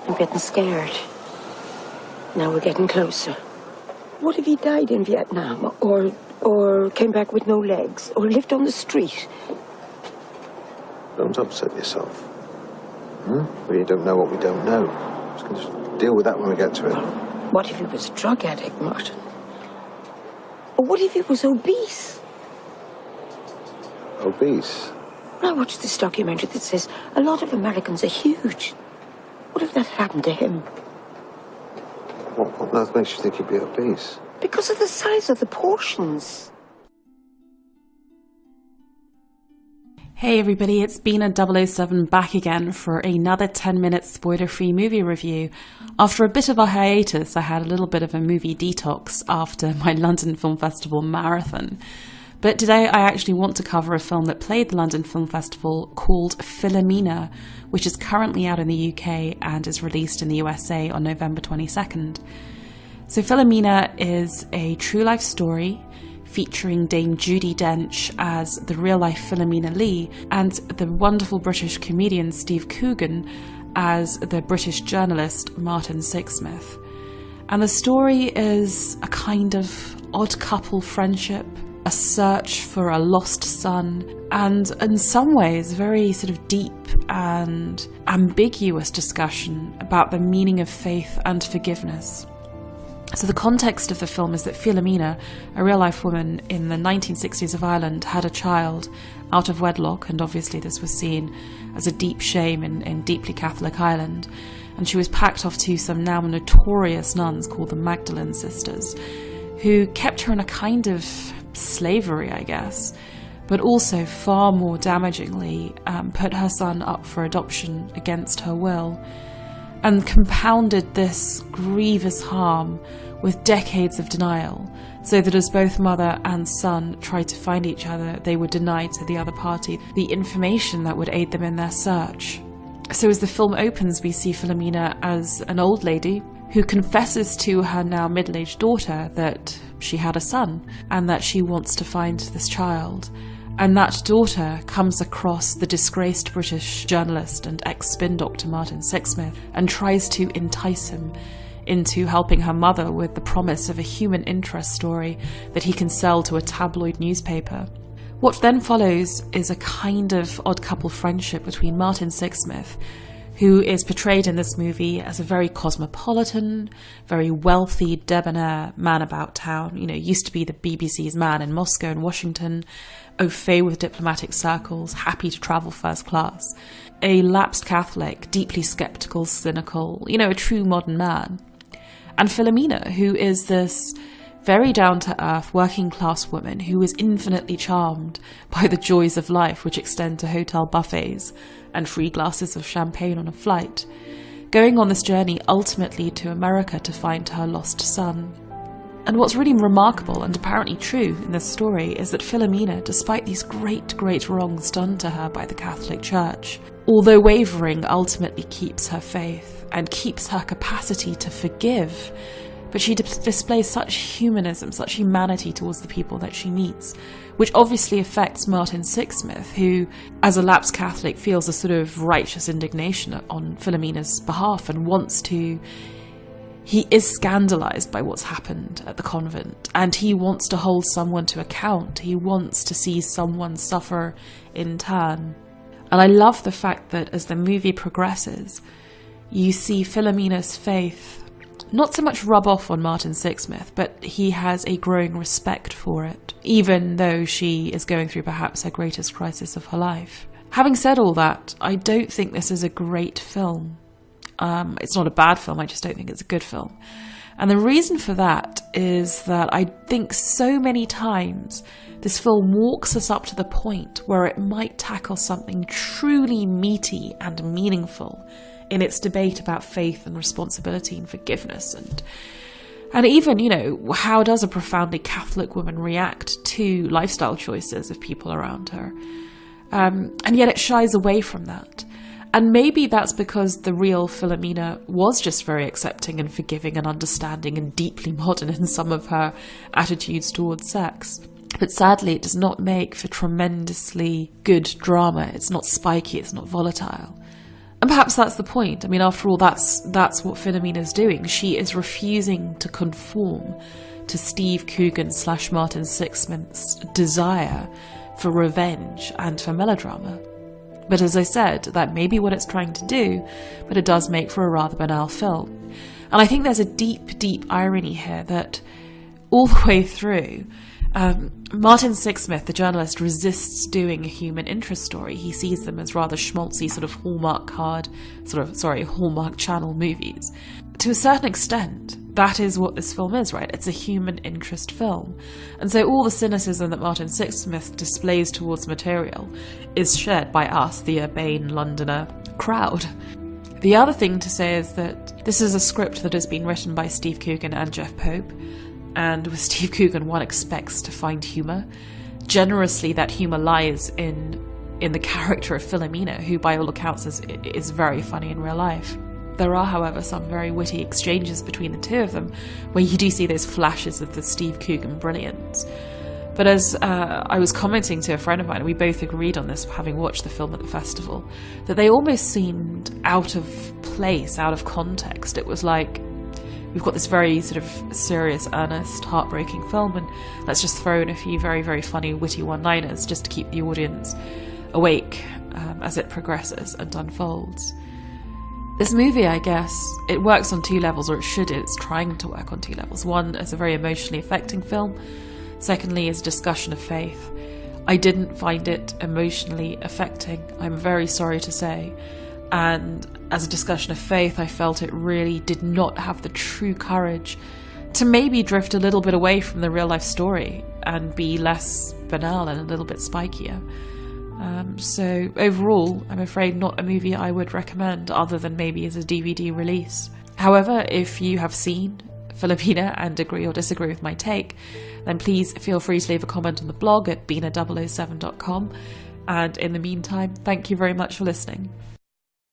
I'm getting scared. Now we're getting closer. What if he died in Vietnam, or came back with no legs, or lived on the street? Don't upset yourself. We don't know what we don't know. Just deal with that when we get to it. What if he was a drug addict, Martin? Or what if he was obese? Obese? I watched this documentary that says a lot of Americans are huge. What if that happened to him? What on earth makes you think he'd be obese? Because of the size of the portions. Hey everybody, it's B007 back again for another 10-minute spoiler-free movie review. After a bit of a hiatus, I had a little bit of a movie detox after my London Film Festival marathon. But today I actually want to cover a film that played the London Film Festival called Philomena, which is currently out in the UK and is released in the USA on November 22nd. So Philomena is a true-life story featuring Dame Judi Dench as the real-life Philomena Lee and the wonderful British comedian Steve Coogan as the British journalist Martin Sixsmith. And the story is a kind of odd couple friendship, a search for a lost son, and in some ways very sort of deep and ambiguous discussion about the meaning of faith and forgiveness. So the context of the film is that Philomena, a real-life woman in the 1960s of Ireland, had a child out of wedlock, and obviously this was seen as a deep shame in deeply Catholic Ireland, and she was packed off to some now notorious nuns called the Magdalene Sisters, who kept her in a kind of slavery, I guess, but also far more damagingly put her son up for adoption against her will, and compounded this grievous harm with decades of denial, so that as both mother and son tried to find each other, they were denied to the other party the information that would aid them in their search. So as the film opens, we see Philomena as an old lady who confesses to her now middle-aged daughter that she had a son and that she wants to find this child. And that daughter comes across the disgraced British journalist and ex-spin doctor Martin Sixsmith and tries to entice him into helping her mother with the promise of a human interest story that he can sell to a tabloid newspaper. What then follows is a kind of odd couple friendship between Martin Sixsmith, who is portrayed in this movie as a very cosmopolitan, very wealthy, debonair man about town. You know, used to be the BBC's man in Moscow and Washington, au fait with diplomatic circles, happy to travel first class. A lapsed Catholic, deeply sceptical, cynical, a true modern man. And Philomena, who is this very down-to-earth, working-class woman who is infinitely charmed by the joys of life which extend to hotel buffets and free glasses of champagne on a flight, going on this journey ultimately to America to find her lost son. And what's really remarkable and apparently true in this story is that Philomena, despite these great, great wrongs done to her by the Catholic Church, although wavering, ultimately keeps her faith and keeps her capacity to forgive. But she displays such humanism, such humanity towards the people that she meets, which obviously affects Martin Sixsmith, who, as a lapsed Catholic, feels a sort of righteous indignation on Philomena's behalf and wants to... He is scandalized by what's happened at the convent, and he wants to hold someone to account. He wants to see someone suffer in turn. And I love the fact that as the movie progresses, you see Philomena's faith not so much rub off on Martin Sixsmith, but he has a growing respect for it, even though she is going through perhaps her greatest crisis of her life. Having said all that, I don't think this is a great film. It's not a bad film, I just don't think it's a good film. And the reason for that is that I think so many times this film walks us up to the point where it might tackle something truly meaty and meaningful in its debate about faith and responsibility and forgiveness and even, how does a profoundly Catholic woman react to lifestyle choices of people around her? And yet it shies away from that. And maybe that's because the real Philomena was just very accepting and forgiving and understanding and deeply modern in some of her attitudes towards sex. But sadly, it does not make for tremendously good drama. It's not spiky, it's not volatile. And perhaps that's the point. I mean, after all, that's what Philomena is doing. She is refusing to conform to Steve Coogan / Martin Sixsmith's desire for revenge and for melodrama. But as I said, that may be what it's trying to do, but it does make for a rather banal film. And I think there's a deep, deep irony here that all the way through, Martin Sixsmith, the journalist, resists doing a human interest story. He sees them as rather schmaltzy sort of Hallmark Channel movies. To a certain extent, that is what this film is, right? It's a human interest film. And so all the cynicism that Martin Sixsmith displays towards material is shared by us, the urbane Londoner crowd. The other thing to say is that this is a script that has been written by Steve Coogan and Jeff Pope, and with Steve Coogan one expects to find humour. Generously, that humour lies in the character of Philomena, who by all accounts is very funny in real life. There are, however, some very witty exchanges between the two of them, where you do see those flashes of the Steve Coogan brilliance. But as I was commenting to a friend of mine, and we both agreed on this, having watched the film at the festival, that they almost seemed out of place, out of context. It was like, we've got this very sort of serious, earnest, heartbreaking film, and let's just throw in a few very, very funny, witty one-liners just to keep the audience awake as it progresses and unfolds. This movie, I guess, it works on two levels, or it should. It's trying to work on two levels. One, as a very emotionally affecting film. Secondly, as a discussion of faith. I didn't find it emotionally affecting, I'm very sorry to say. And as a discussion of faith, I felt it really did not have the true courage to maybe drift a little bit away from the real life story and be less banal and a little bit spikier. So overall, I'm afraid not a movie I would recommend, other than maybe as a DVD release. However, if you have seen Philomena and agree or disagree with my take, then please feel free to leave a comment on the blog at b007.com. And in the meantime, thank you very much for listening.